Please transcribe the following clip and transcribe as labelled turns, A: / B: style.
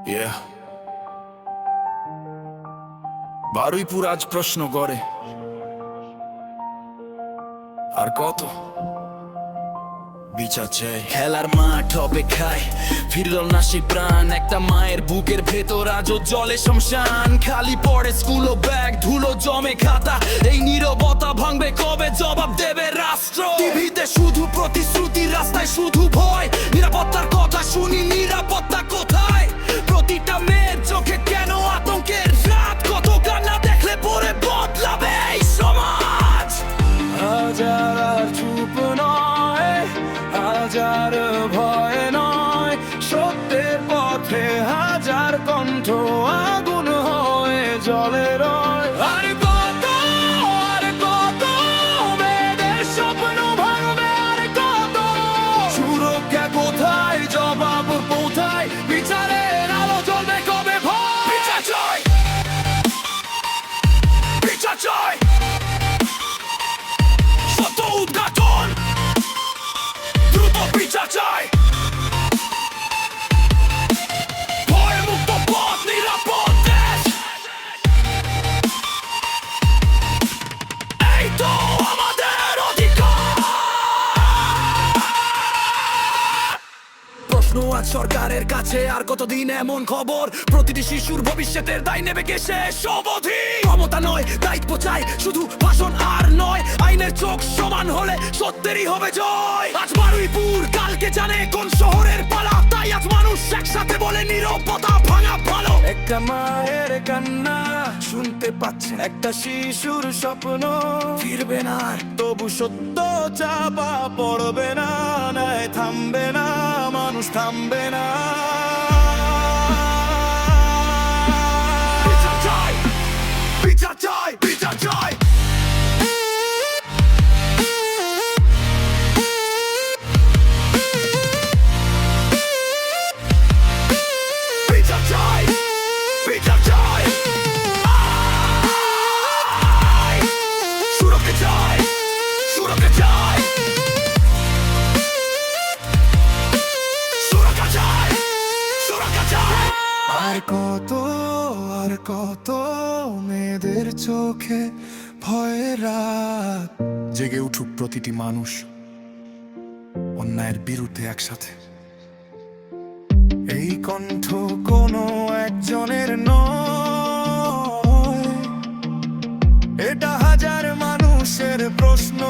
A: Yeah. Baruipur আজ প্রশ্ন করে আর কত বিচার চাই। খেলার মাঠ অপেক্ষায় ফিরল না সেই প্রাণ, একটা মায়ের বুকের ভেতর আজও জলে শ্মশান। খালি পড়ে স্কুল ও ব্যাগ, ধুলো জমে খাতা, এই নীরবতা ভাঙবে কবে, জবাব দেবে রাষ্ট্র। টিভিতে শুধু প্রতিশ্রুতি, রাস্তায় শুধু ভয়, নিরাপত্তার কথা শুনি, নিরাপত্তা কোথায়? প্রতিটা মেয়ের চোখে কেন আতঙ্কের রাত, কত কান্না দেখলে পরে বদলাবে এই সমাজ। হাজার আর চুপ নয়, হাজার ভয় নয়, সত্যের পথে হাজার কণ্ঠ আগুন হয়ে জ্বলে রয়। আর কত মেয়েদের স্বপ্ন ভাঙবে, আর কত সুরক্ষা কোথায়, জবাব কোথায়, বিচারের আলো জ্বলবে কবে ভয়? বিচার চাই, বিচার চাই, সত্য উদ্ঘাটন, দ্রুত বিচার চাই। ভয়মুক্ত পথ, নিরাপদ দেশ, এই তো আমাদের অধিকার। প্রশ্ন আজ সরকারের কাছে, আর কতদিন এমন খবর? প্রতিটি শিশুর ভবিষ্যতের দায় নেবে কে শেষ অবধি? ক্ষমতা নয়, দায়িত্ব চাই, শুধু ভাষণ আর নয়, আইনের চোখ সমান হলে সত্যেরই হবে জয়। আজ বারুইপুর, কালকে জানে কোন শহরের পালা, তাই আজ মানুষ একসাথে বলে নীরবতা ভাঙা ভালো। একটা মায়ের কান্না শুনতে পাচ্ছেন, একটা শিশুর স্বপ্ন ফিরবে না, তবু সত্য চাপা পড়বে না, নয় থামবে না, মানুষ থামবে না। বিচার চাই, বিচার চাই, বিচার চাই। বিচার চাই, বিচার চাই, সুরক্ষা চাই, সুরক্ষা চাই, সুরক্ষা চাই, সুরক্ষা চাই।
B: আর কত মেয়েদের চোখে ভয়ের রাত, জেগে উঠুক প্রতিটি মানুষ অন্যায়ের বিরুদ্ধে একসাথে। এই কণ্ঠ কোনো একজনের নয়, এটা হাজার মানুষের প্রশ্ন।